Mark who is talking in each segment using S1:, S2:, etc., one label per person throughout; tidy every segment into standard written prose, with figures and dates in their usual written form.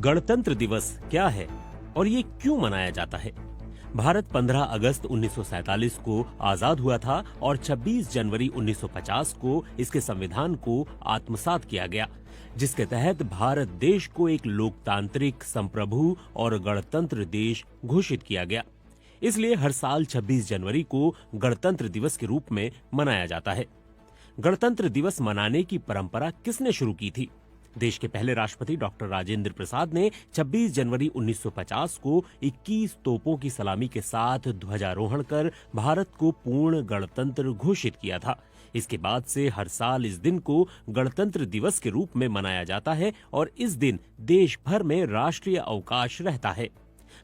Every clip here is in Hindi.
S1: गणतंत्र दिवस क्या है और ये क्यों मनाया जाता है? भारत 15 अगस्त 1947 को आजाद हुआ था और 26 जनवरी 1950 को इसके संविधान को आत्मसात किया गया, जिसके तहत भारत देश को एक लोकतांत्रिक, संप्रभु और गणतंत्र देश घोषित किया गया। इसलिए हर साल 26 जनवरी को गणतंत्र दिवस के रूप में मनाया जाता है। गणतंत्र दिवस मनाने की परंपरा किसने शुरू की थी? देश के पहले राष्ट्रपति डॉक्टर राजेंद्र प्रसाद ने 26 जनवरी 1950 को 21 तोपों की सलामी के साथ ध्वजारोहण कर भारत को पूर्ण गणतंत्र घोषित किया था। इसके बाद से हर साल इस दिन को गणतंत्र दिवस के रूप में मनाया जाता है और इस दिन देश भर में राष्ट्रीय अवकाश रहता है।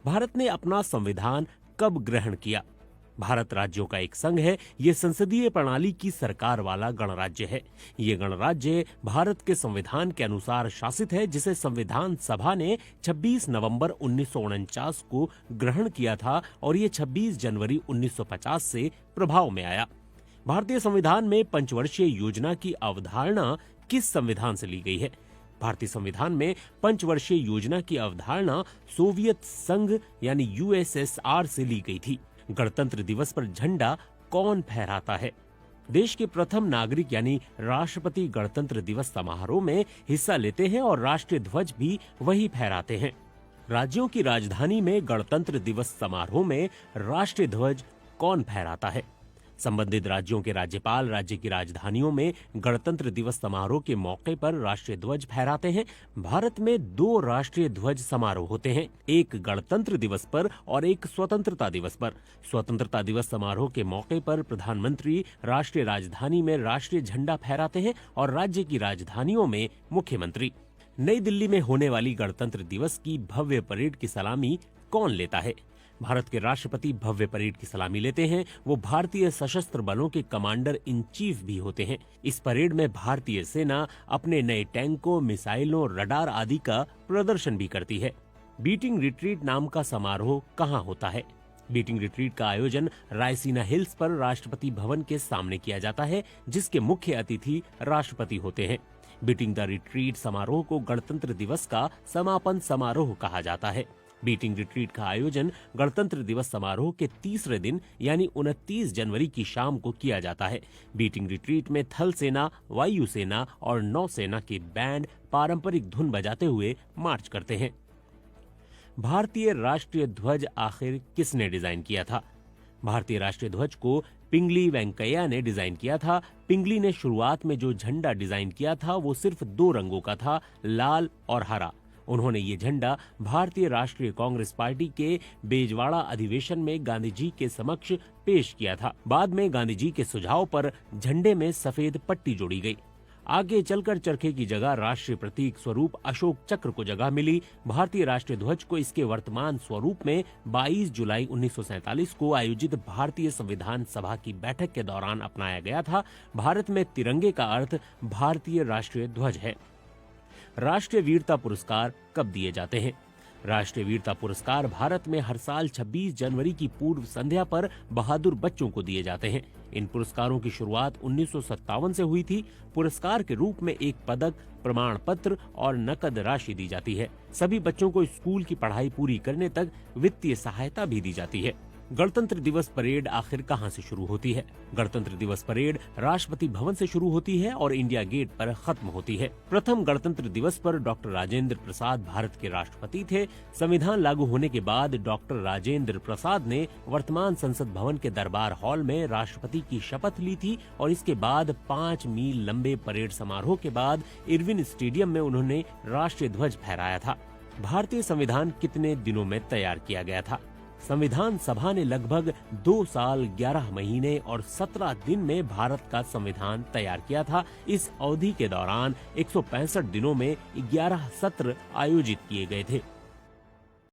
S1: भारत ने अपना संविधान कब ग्रहण किया? भारत राज्यों का एक संघ है। ये संसदीय प्रणाली की सरकार वाला गणराज्य है। ये गणराज्य भारत के संविधान के अनुसार शासित है, जिसे संविधान सभा ने 26 नवंबर 1949 को ग्रहण किया था और ये 26 जनवरी 1950 से प्रभाव में आया। भारतीय संविधान में पंचवर्षीय योजना की अवधारणा किस संविधान से ली गई है? भारतीय संविधान में पंचवर्षीय योजना की अवधारणा सोवियत संघ यानी यूएसएसआर से ली गई थी। गणतंत्र दिवस पर झंडा कौन फहराता है? देश के प्रथम नागरिक यानी राष्ट्रपति गणतंत्र दिवस समारोह में हिस्सा लेते हैं और राष्ट्रीय ध्वज भी वही फहराते हैं। राज्यों की राजधानी में गणतंत्र दिवस समारोह में राष्ट्रीय ध्वज कौन फहराता है? संबंधित राज्यों के राज्यपाल राज्य की राजधानियों में गणतंत्र दिवस समारोह के मौके पर राष्ट्रीय ध्वज फहराते हैं। भारत में 2 राष्ट्रीय ध्वज समारोह होते हैं, एक गणतंत्र दिवस पर और एक स्वतंत्रता दिवस पर। स्वतंत्रता दिवस समारोह के मौके पर प्रधानमंत्री राष्ट्रीय राजधानी में राष्ट्रीय झंडा फहराते हैं और राज्य की राजधानियों में मुख्यमंत्री। नई दिल्ली में होने वाली गणतंत्र दिवस की भव्य परेड की सलामी कौन लेता है? भारत के राष्ट्रपति भव्य परेड की सलामी लेते हैं। वो भारतीय सशस्त्र बलों के कमांडर इन चीफ भी होते हैं। इस परेड में भारतीय सेना अपने नए टैंकों, मिसाइलों, रडार आदि का प्रदर्शन भी करती है। बीटिंग रिट्रीट नाम का समारोह कहाँ होता है? बीटिंग रिट्रीट का आयोजन रायसीना हिल्स पर राष्ट्रपति भवन के सामने किया जाता है, जिसके मुख्य अतिथि राष्ट्रपति होते हैं। बीटिंग द रिट्रीट समारोह को गणतंत्र दिवस का समापन समारोह कहा जाता है। बीटिंग रिट्रीट का आयोजन गणतंत्र दिवस समारोह के तीसरे दिन यानी 29 जनवरी की शाम को किया जाता है। बीटिंग रिट्रीट में थल सेना, वायु सेना और नौसेना के बैंड पारंपरिक धुन बजाते हुए मार्च करते हैं। भारतीय राष्ट्रीय ध्वज आखिर किसने डिजाइन किया था? भारतीय राष्ट्रीय ध्वज को पिंगली वेंकैया ने डिजाइन किया था। पिंगली ने शुरुआत में जो झंडा डिजाइन किया था वो सिर्फ 2 रंगों का था, लाल और हरा। उन्होंने ये झंडा भारतीय राष्ट्रीय कांग्रेस पार्टी के बेजवाड़ा अधिवेशन में गांधी जी के समक्ष पेश किया था। बाद में गांधी जी के सुझाव पर झंडे में सफेद पट्टी जोड़ी गई। आगे चलकर चरखे की जगह राष्ट्रीय प्रतीक स्वरूप अशोक चक्र को जगह मिली। भारतीय राष्ट्रीय ध्वज को इसके वर्तमान स्वरूप में 22 जुलाई 1947 को आयोजित भारतीय संविधान सभा की बैठक के दौरान अपनाया गया था। भारत में तिरंगे का अर्थ भारतीय राष्ट्रीय ध्वज है। राष्ट्रीय वीरता पुरस्कार कब दिए जाते हैं? राष्ट्रीय वीरता पुरस्कार भारत में हर साल 26 जनवरी की पूर्व संध्या पर बहादुर बच्चों को दिए जाते हैं। इन पुरस्कारों की शुरुआत 1957 से हुई थी। पुरस्कार के रूप में एक पदक, प्रमाण पत्र और नकद राशि दी जाती है। सभी बच्चों को स्कूल की पढ़ाई पूरी करने तक वित्तीय सहायता भी दी जाती है। गणतंत्र दिवस परेड आखिर कहां से शुरू होती है? गणतंत्र दिवस परेड राष्ट्रपति भवन से शुरू होती है और इंडिया गेट पर खत्म होती है। प्रथम गणतंत्र दिवस पर डॉक्टर राजेंद्र प्रसाद भारत के राष्ट्रपति थे। संविधान लागू होने के बाद डॉक्टर राजेंद्र प्रसाद ने वर्तमान संसद भवन के दरबार हॉल में राष्ट्रपति की शपथ ली थी और इसके बाद 5 मील लंबे परेड समारोह के बाद इरविन स्टेडियम में उन्होंने राष्ट्रीय ध्वज फहराया था। भारतीय संविधान कितने दिनों में तैयार किया गया था? संविधान सभा ने लगभग 2 साल 11 महीने और 17 दिन में भारत का संविधान तैयार किया था। इस अवधि के दौरान 165 दिनों में 11 सत्र आयोजित किए गए थे।